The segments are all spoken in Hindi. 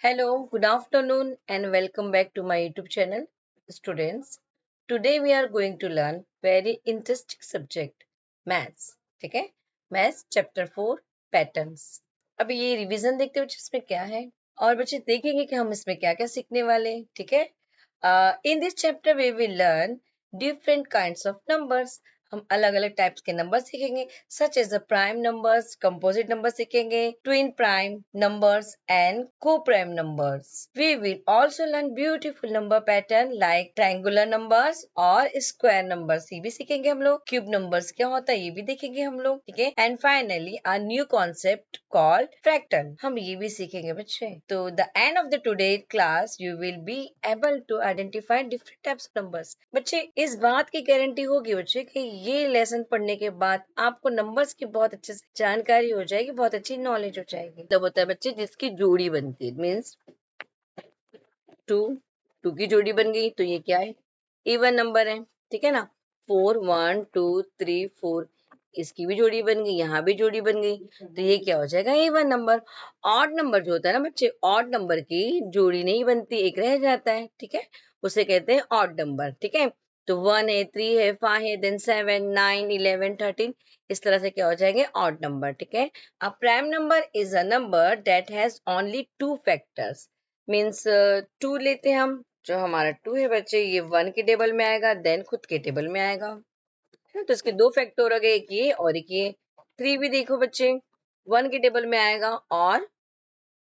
Hello, good afternoon, and welcome back to my YouTube channel, students. Today we are going to learn very interesting subject, maths. ठीक है? Maths chapter 4 patterns. अभी ये रिवीजन देखते हो इसमें क्या है और बच्चे देखेंगे कि हम इसमें क्या क्या सीखने वाले हैं. ठीक है? In this chapter we will learn different kinds of numbers. हम अलग अलग टाइप्स के नंबर सीखेंगे such as the prime numbers, composite number सीखेंगे, twin prime numbers and co prime numbers. We will also learn beautiful number pattern like triangular numbers और स्क्वायर नंबर्स. ये भी सीखेंगे हम लोग. क्यूब नंबर्स क्या होता है ये भी देखेंगे हम लोग. ठीक है? And finally a new concept called fractal. हम ये भी सीखेंगे बच्चे. तो the end of the today class you will be able to identify different types of numbers. बच्चे इस बात की गारंटी होगी बच्चे कि ये लेसन पढ़ने के बाद आपको नंबर्स की बहुत अच्छे से जानकारी हो जाएगी, बहुत अच्छी नॉलेज हो जाएगी. तब होता है बच्चे जिसकी जोड़ी बनती है, मीन्स टू टू की जोड़ी बन गई तो ये क्या है, इवन नंबर है. ठीक है ना. 4 1 2 3 4 इसकी भी जोड़ी बन गई, यहाँ भी जोड़ी बन गई तो ये क्या हो जाएगा, इवन नंबर. ऑड नंबर जो होता है ना बच्चे, ऑड नंबर की जोड़ी नहीं बनती, एक रह जाता है. ठीक है, उसे कहते हैं ऑड नंबर. ठीक है, तो 1 है, 3 है, 5 है, देन 7 9 11 13, इस तरह से क्या हो जाएंगे, ऑड नंबर. ठीक है. A prime number is a number that has only two factors. Means two लेते हैं हम, जो हमारा टू है बच्चे ये वन के टेबल में आएगा, देन खुद के टेबल में आएगा. तो इसके दो फैक्टर हो गए, एक ये और एक ये. थ्री भी देखो बच्चे, वन के टेबल में आएगा और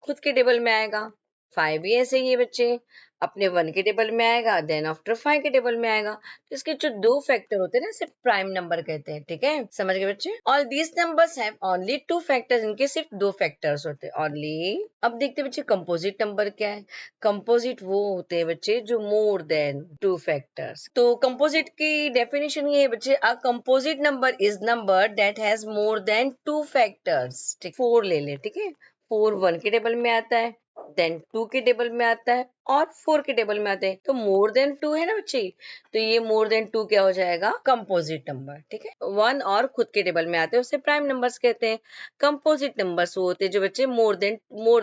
खुद के टेबल में आएगा. फाइव भी ऐसे ही है बच्चे, अपने वन के टेबल में आएगा, देन आफ्टर फाइव के टेबल में आएगा. तो इसके जो दो फैक्टर होते हैं ना, सिर्फ प्राइम नंबर कहते हैं. ठीक है, समझ गए बच्चे. All these numbers have only two factors. इनके सिर्फ दो फैक्टर्स होते हैं ओनली. अब देखते हैं बच्चे कंपोजिट नंबर क्या है. कंपोजिट वो होते हैं बच्चे जो मोर देन टू फैक्टर्स. तो कंपोजिट की डेफिनेशन ये है बच्चे, a composite number is number that has more than two factors. ठीक, फोर ले ले. ठीक है, फोर वन के टेबल में आता है, देन टू के टेबल में आता है और फोर के टेबल में आते हैं. तो मोर देन टू है ना बच्चे, तो ये मोर देन टू क्या हो जाएगा, कंपोजिट नंबर. ठीक है, वन और खुद के टेबल में आते हैं उसे प्राइम नंबर्स कहते हैं. कंपोजिट नंबर्स वो होते हैं जो बच्चे मोर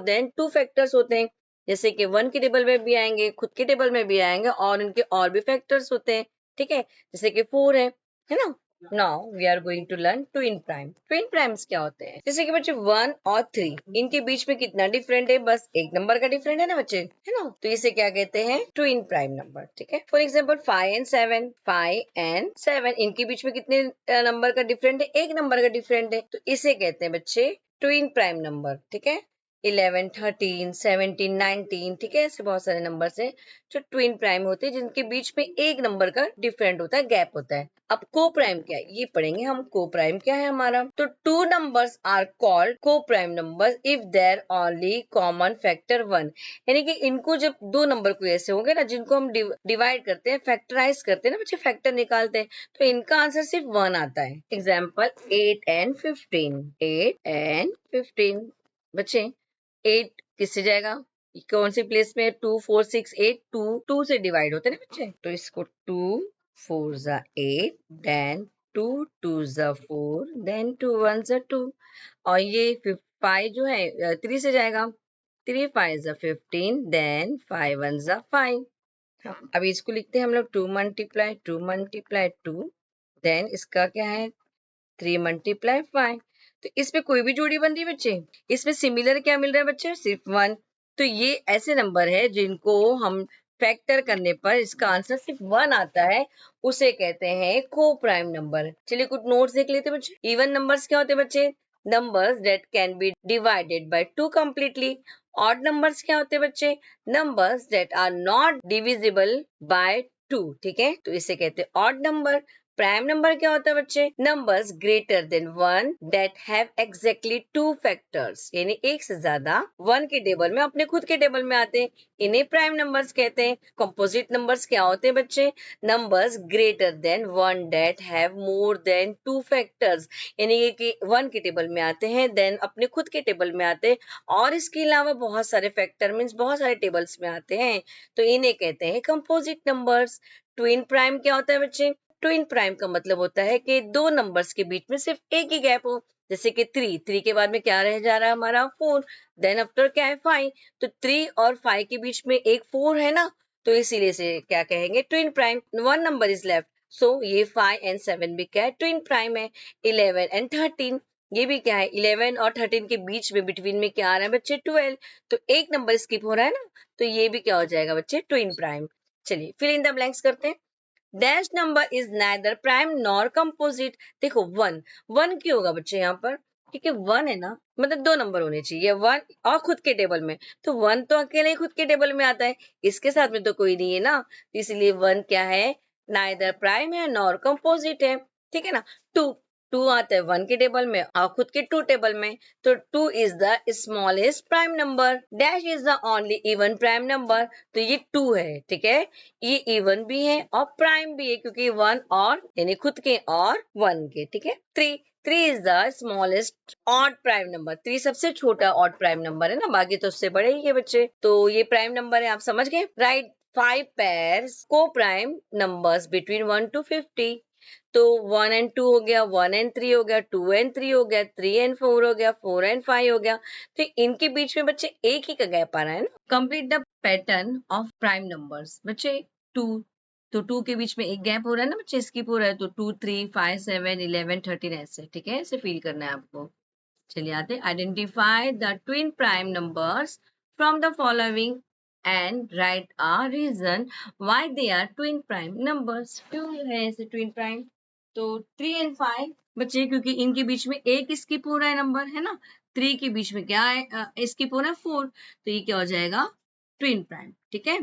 देन टू फैक्टर्स होते हैं. जैसे कि वन के टेबल में भी आएंगे, खुद के टेबल में भी आएंगे और इनके और भी फैक्टर्स होते हैं. ठीक है, जैसे कि फोर है ना. Now we are going to learn twin prime. Twin primes क्या होते हैं, जैसे कि बच्चे वन और थ्री, इनके बीच में कितना डिफरेंट है, बस एक नंबर का डिफरेंट है ना बच्चे, है ना. तो इसे क्या कहते हैं, ट्विन प्राइम नंबर. ठीक है, फॉर एग्जाम्पल 5 and 7 इनके बीच में कितने नंबर का डिफरेंट है, एक नंबर का डिफरेंट है. तो इसे कहते हैं बच्चे ट्विन प्राइम नंबर. ठीक है, 11 13 17 19, ठीक है, ऐसे बहुत सारे नंबर हैं जो ट्विन प्राइम होते हैं, जिनके बीच में एक नंबर का डिफरेंट होता है, गैप होता है. अब को प्राइम क्या है ये पढ़ेंगे हम. को प्राइम क्या है हमारा, तो two numbers are called co prime numbers if their only common factor one. यानी कि इनको जब दो नंबर कोई ऐसे होंगे ना जिनको हम डिवाइड करते हैं, फैक्टराइज करते हैं ना बच्चे, फैक्टर निकालते हैं, तो इनका आंसर सिर्फ वन आता है. Example 8 and 15. 8 and 15 बच्चे, 8 किससे जाएगा, कौन सी प्लेस में, 2 4 6 8, टू से डिवाइड होते हैं ना बच्चे, तो इसको 2 4 8, देन 2 2 4, देन 2 1 2. और ये 5 जो है 3 से जाएगा, 3 5 15, देन 5 1 5. अभी इसको लिखते हैं हम लोग 2 × 2 × 2, देन इसका क्या है 3 × 5. तो इसमें कोई भी जोड़ी बन रही है बच्चे, इसमें सिमिलर क्या मिल रहा है बच्चे, सिर्फ वन. तो ये ऐसे नंबर है जिनको हम फैक्टर करने पर इसका आंसर सिर्फ वन आता है, उसे कहते हैं को प्राइम नंबर. चलिए कुछ नोट्स देख लेते हैं बच्चे. इवन नंबर्स क्या होते हैं बच्चे, numbers that can be divided by two completely. Odd numbers क्या होते हैं बच्चे, numbers that are not divisible by two. ठीक है, तो इसे कहते हैं ऑड नंबर. प्राइम नंबर क्या होता है बच्चे, numbers greater than one that have exactly two factors. यानी एक से ज्यादा वन के टेबल में अपने खुद के टेबल में आते हैं, इन्हें प्राइम नंबर्स कहते हैं. कंपोजिट नंबर्स क्या होते हैं बच्चे, numbers greater than one that have more than two factors. यानी कि वन के टेबल में आते हैं, देन अपने खुद के टेबल में आते हैं और इसके अलावा बहुत सारे फैक्टर मीन्स बहुत सारे टेबल्स में आते हैं, तो इन्हें कहते हैं कंपोजिट नंबर्स. ट्विन प्राइम क्या होता है बच्चे, ट्विन प्राइम का मतलब होता है कि दो नंबर्स के बीच में सिर्फ एक ही गैप हो. जैसे कि 3 के बाद में क्या रह जा रहा है हमारा 4, देन आफ्टर क्या है 5, तो 3 और 5 के बीच में एक 4 है ना, तो इसीलिए से क्या कहेंगे twin prime, 1 number is left, so ये 5 एंड 7 भी क्या है ट्विन प्राइम है। 11 एंड 13 ये भी क्या है, 11 और 13 के बीच में बिटवीन में क्या आ रहा है बच्चे 12, तो एक नंबर स्किप हो रहा है ना, तो ये भी क्या हो जाएगा बच्चे ट्विन प्राइम। चलिए फिल इन द ब्लैंक्स करते हैं। Dash number is neither prime nor composite. देखो 1 क्यों होगा बच्चे यहाँ पर, क्योंकि 1 है ना, मतलब 2 नंबर होने चाहिए, 1 और खुद के टेबल में, तो 1 तो अकेले ही खुद के टेबल में आता है, इसके साथ में तो कोई नहीं है ना, तो इसलिए 1 क्या है, नाइदर प्राइम है नॉर कंपोजिट है, ठीक है ना। 2 आता है 1 के टेबल में और खुद के 2 टेबल में, तो 2 is the smallest prime number. Dash is the only even prime number, तो ये 2 है, ठीक है, ये इवन भी है और प्राइम भी है, क्योंकि 1 और यानी खुद के और 1 के, ठीक है। 3 is the smallest odd prime number, 3 सबसे छोटा ऑड प्राइम नंबर है ना, बाकी तो उससे बड़े ही है बच्चे, तो ये प्राइम नंबर है, आप समझ गए। राइट 5 pairs को प्राइम नंबर्स बिटवीन 1 to 50, तो 1 and 2 हो गया, 1 and 3 हो गया, 2 and 3 हो गया, 3 and 4 हो गया, 4 and 5 हो गया, तो इनके बीच में बच्चे एक ही का गैप आ रहा है ना। Complete the pattern of prime numbers, बच्चे 2, तो 2 के बीच में एक गैप हो रहा है ना बच्चे, स्किप हो रहा है, तो 2 3 5 7 11 13 ऐसे, ठीक है, ऐसे फील करना है आपको। चलिए आते हैं, identify the twin prime numbers from the following and write a reason why they are twin prime numbers. क्यों है ऐसे ट्विन प्राइम, तो 3 एंड 5 बच्चे, क्योंकि इनके बीच में एक स्किप हो रहा है नंबर है ना, 3 के बीच में क्या है स्किप हो रहा है 4, तो ये क्या हो जाएगा ट्विन प्राइम, ठीक है।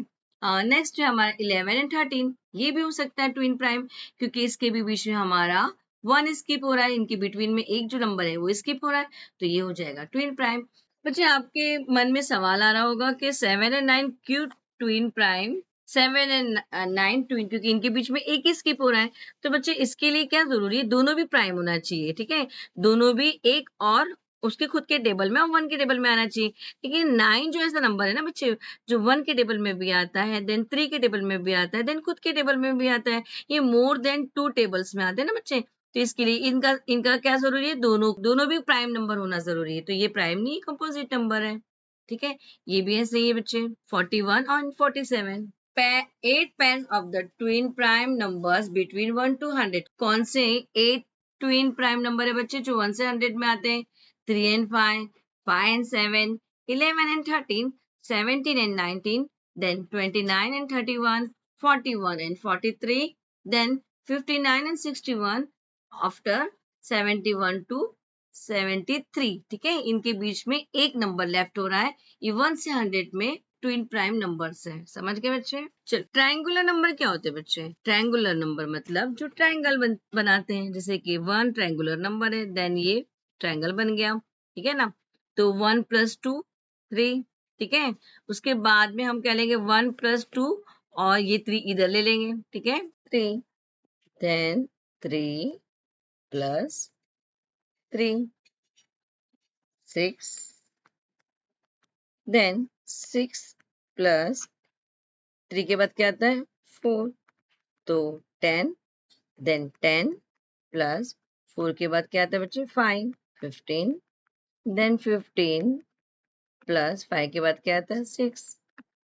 नेक्स्ट है हमारा 11 एंड 13, ये भी हो सकता है ट्विन प्राइम, क्योंकि इसके भी बीच में हमारा 1 स्किप हो रहा है, इनके बिटवीन में एक जो नंबर है वो स्किप हो रहा है, तो ये हो जाएगा ट्विन प्राइम। बच्चे आपके मन में सवाल आ रहा होगा कि 7 एंड 9 क्यों ट्विन प्राइम, 7 एंड 9 ट्विन, क्योंकि इनके बीच में एक ही स्किप हो रहा है, तो बच्चे इसके लिए क्या जरूरी है, दोनों भी प्राइम होना चाहिए, ठीक है, दोनों भी एक और उसके खुद के टेबल में और 1 के टेबल में आना चाहिए, लेकिन 9 जो ऐसा नंबर है ना बच्चे, जो 1 के टेबल में भी आता है, देन 3 के टेबल में भी आता है, देन खुद के टेबल में भी आता है, ये मोर देन 2 टेबल्स में आते हैं ना बच्चे, तो इसके लिए इनका इनका क्या जरूरी है, दोनों दोनों भी प्राइम नंबर होना जरूरी है, तो ये प्राइम नहीं कंपोजिट नंबर है, ठीक है, ये भी है सही है बच्चे। 41 और 47, 8 pairs of the twin prime numbers between 1 to 100, कौन से 8 ट्विन प्राइम नंबर है बच्चे जो 1 से 100 में आते हैं, 3 and 5, 5 and 7, 11 and 13, 17 and 19, then 29 and 31, 41 and 43, then 59 and 61, after 71 to 73, ठीक है, इनके बीच में एक नंबर लेफ्ट हो रहा है, ये 1 से 100 में ट्विन प्राइम नंबर्स है, समझ गए बच्चे। चल ट्रायंगुलर नंबर क्या होते हैं बच्चे, ट्रायंगुलर नंबर मतलब जो ट्रायंगल बनाते हैं, जैसे कि 1 ट्रायंगुलर नंबर है, देन ये ट्रायंगल बन गया, ठीक है ना, तो 1 + 2 3, ठीक है, उसके बाद में हम क्या लेंगे 1 + 2 और ये 3 इधर ले लेंगे, ठीक है, 3, देन 3 + 3 6, देन 6 + 3 के बाद क्या आता है 4, तो 10, देन 10 + 4 के बाद क्या आता है बच्चे 5, 15, देन 15 + 5 के बाद क्या आता है 6,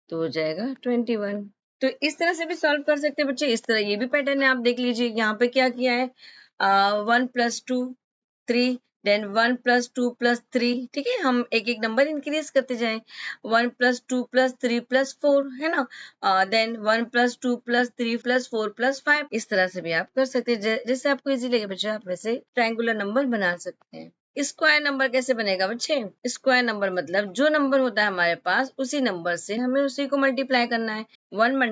तो हो जाएगा 21। तो इस तरह से भी सॉल्व कर सकते हैं बच्चे, इस तरह ये भी पैटर्न है, आप देख लीजिए यहाँ पे क्या किया है, 1 + 2 3, देन 1 + 2 + 3, ठीक है, हम एक एक नंबर इंक्रीज करते जाएं, 1 + 2 + 3 + 4 है ना, देन 1 + 2 + 3 + 4 + 5, इस तरह से भी आप कर सकते हैं, जैसे आपको इजी लगे बच्चे आप वैसे ट्रायंगुलर नंबर बना सकते हैं। स्क्वायर नंबर कैसे बनेगा बच्चे, स्क्वायर नंबर मतलब जो नंबर होता है हमारे पास उसी नंबर से हमें उसी को मल्टीप्लाई करना है, 1 ×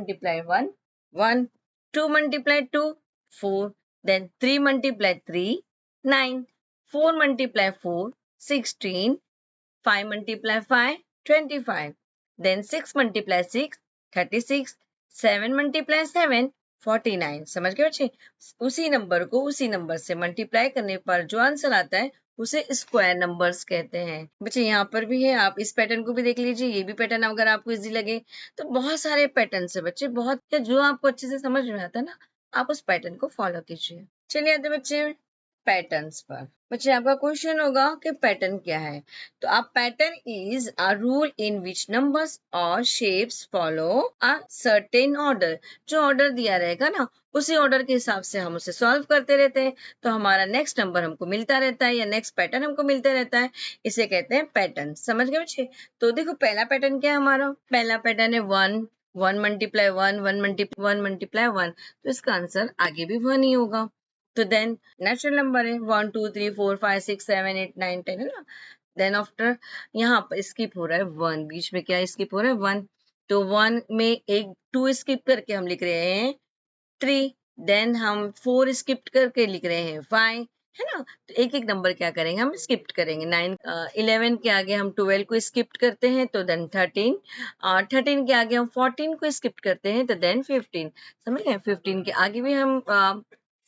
1 1, 2 × 2 4, then 3 × 3 9, 4 × 4 16, 5 × 5 25, then 6 × 6 36, 7 × 7 49, समझ गए बच्चे, उसी नंबर को उसी नंबर से मल्टीप्लाई करने पर जो आंसर आता है उसे स्क्वायर नंबर्स कहते हैं। बच्चे यहाँ पर भी है, आप इस पैटर्न को भी देख लीजिए, ये भी पैटर्न अगर आपको इजी लगे, तो बहुत सारे पैटर्न है बच्चे, बहुत जो आपको अच्छे से समझ में आता है ना, आप उस पैटर्न को फॉलो कीजिए। चलिए आते बच्चे पैटर्न्स पर। बच्चे आपका क्वेश्चन होगा कि पैटर्न क्या है, तो आप pattern is a rule in which numbers और shapes follow a certain order. जो ऑर्डर दिया रहेगा ना, उसी ऑर्डर के हिसाब से हम उसे सॉल्व करते रहते हैं, तो हमारा नेक्स्ट नंबर हमको मिलता रहता है या नेक्स्ट पैटर्न हमको मिलता रहता है। इसे कहते हैं पैटर्न। समझ गए बच्चे? तो देखो पहला पैटर्न क्या है हमारा, पहला पैटर्न है 1 मल्टीप्लाई 1 मल्टीप्लाई 1, तो इसका आंसर आगे भी 1 ही होगा। तो देन नेचुरल नंबर है 1 2 3 4 5 6 7 8 9 10 है ना। देन आफ्टर यहाँ पर स्किप हो रहा है 1, बीच में क्या स्किप हो रहा है 1, तो 1 में एक 2 स्किप करके हम लिख रहे हैं 3, देन हम 4 स्किप करके लिख रहे हैं 5, है ना। तो एक एक नंबर क्या करेंगे हम स्किप करेंगे। 11 के आगे हम 12 को स्किप करते हैं तो देन 13, 13 के आगे हम 14 को स्किप करते हैं तो देन 15। समझ गए? 15 के आगे भी हम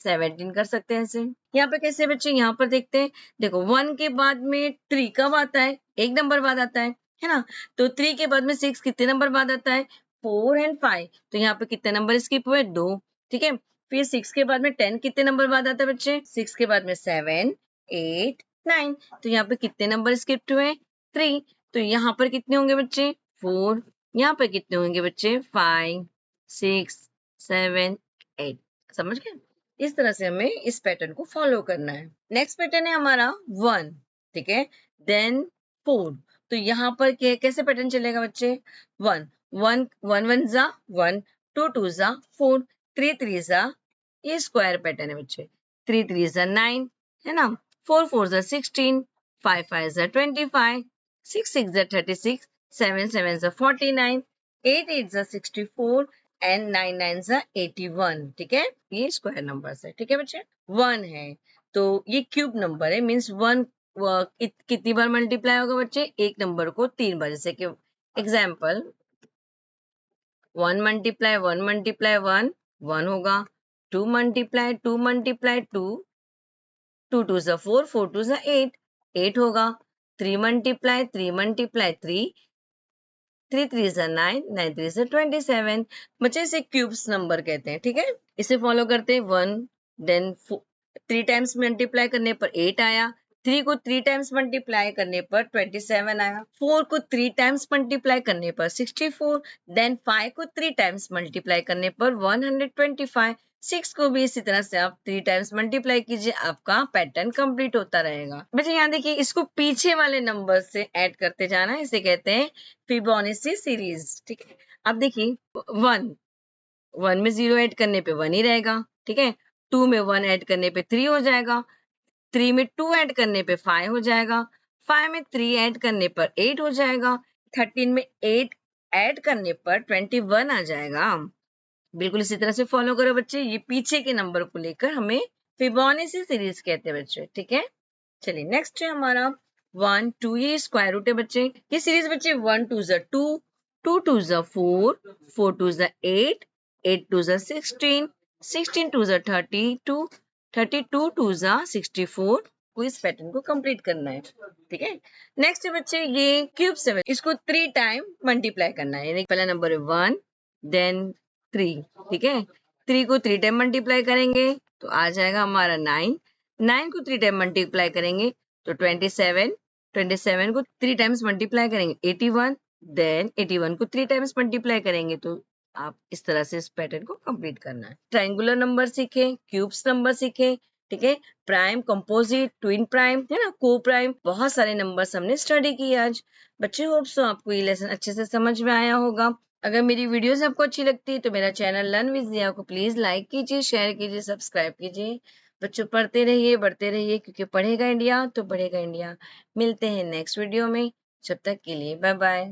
17 कर सकते हैं ऐसे। यहाँ पे कैसे बच्चे, यहाँ पर देखते हैं, देखो 1 के बाद में 3 कब आता है, एक नंबर बाद आता है ना। तो 3 के बाद में 6 कितने नंबर बाद आता है, 4 एंड 5, तो यहाँ पे कितने नंबर स्किप हुए, 2। ठीक है, फिर 6 के बाद में 10 कितने नंबर बाद आता है बच्चे, 6 के बाद में 7 8 9, तो यहाँ पे कितने नंबर स्किप्ट हुए, 3। तो यहाँ पर कितने होंगे बच्चे, 4। यहाँ पर कितने होंगे बच्चे, 5 6 7 8। समझ गए? इस तरह से हमें इस पैटर्न को फॉलो करना है। नेक्स्ट पैटर्न है हमारा 1, ठीक है, देन 4। तो यहाँ पर कैसे पैटर्न चलेगा बच्चे, 1 1 1 1 जा 1, 2 2 जा 4, 3 3 जा, ये स्क्वायर पैटर्न है बच्चे, 3 3 जा 9, है ना, 4 4 जा 16, 5 5 जा 25, 6 6 जा 36, 7 7 जा 49, 8 8 जा 64 एंड 9 9 जा 81। ठीक है, ये स्क्वायर नंबर्स है। ठीक है बच्चे, 1 है तो ये क्यूब नंबर है, मीन्स 1 कितनी बार मल्टीप्लाई होगा बच्चे, एक नंबर को 3 बार। जैसे कि एग्जाम्पल 1 मल्टीप्लाई 1 मल्टीप्लाई 1 1 होगा, 2 मल्टीप्लाई 2 मल्टीप्लाई 2 2 2 जा 4 4 2 जा 8 8 होगा, 3 मल्टीप्लाई 3 मल्टीप्लाई 3 3 3 जा 9 9 3 जा 27। बच्चे इसे क्यूब्स नंबर कहते हैं। ठीक है, इसे फॉलो करते हैं 1, देन 3 टाइम्स मल्टीप्लाई करने पर 8 आया, 3 को 3 टाइम्स मल्टीप्लाई करने पर 27 आया, 4 को 3 टाइम्स मल्टीप्लाई करने पर 64, देन 5 को 3 टाइम्स मल्टीप्लाई करने पर 125, 6 को भी इसी तरह से आप 3 टाइम्स मल्टीप्लाई कीजिए, आपका पैटर्न कंप्लीट होता रहेगा। बच्चे यहाँ देखिए, इसको पीछे वाले नंबर से ऐड करते जाना, इसे कहते हैं फिबोनाची सीरीज। ठीक है, अब देखिए 1 में 0 ऐड करने पे 1 ही रहेगा। ठीक है, 2 में 1 ऐड करने पे 3 हो जाएगा, 3 में 2 ऐड करने पे 5 हो जाएगा, 5 में 3 ऐड करने पर 8 हो जाएगा, 13 में 8 ऐड करने पर 21 आ जाएगा। बिल्कुल इसी तरह से फॉलो करो बच्चे, ये पीछे के नंबर को लेकर हमें फिबोनाची सीरीज कहते हैं बच्चे। ठीक है, चलिए नेक्स्ट है हमारा 1 2, ये स्क्वायर रूट है बच्चे। ये सीरीज बच्चे 1 2 जा 2, 2 2 जा 4, 4 2 जा 8, 8 2 जा 16, 16 2 जा 32, 32 2 जा 64 को इस पैटर्न को कंप्लीट करना है। ठीक है, नेक्स्ट है बच्चे ये क्यूब 7, इसको 3 टाइम मल्टीप्लाई करना है। यानी पहला नंबर है 1 देन 3। ठीक है, 3 को 3 टाइम मल्टीप्लाई करेंगे तो आ जाएगा हमारा 9, 9 को 3 टाइम मल्टीप्लाई करेंगे तो 27, 27 को 3 टाइम्स मल्टीप्लाई करेंगे 81, देन 81 को 3 टाइम्स मल्टीप्लाई करेंगे। तो आप इस तरह से इस पैटर्न को कंप्लीट करना है। ट्रायंगुलर नंबर सीखे, क्यूब्स नंबर सीखे, ठीक है, प्राइम, कंपोजिट, ट्विन प्राइम, है ना, को प्राइम, बहुत सारे नंबर्स हमने स्टडी किए आज। बच्चे होप सो आपको ये लेसन अच्छे से समझ में आया होगा। अगर मेरी वीडियोस आपको अच्छी लगती है तो मेरा चैनल लर्न विद जिया को प्लीज लाइक कीजिए, शेयर कीजिए, सब्सक्राइब कीजिए। बच्चों पढ़ते रहिए, बढ़ते रहिए, क्योंकि पढ़ेगा इंडिया तो बढ़ेगा इंडिया। मिलते हैं नेक्स्ट वीडियो में, जब तक के लिए बाय बाय।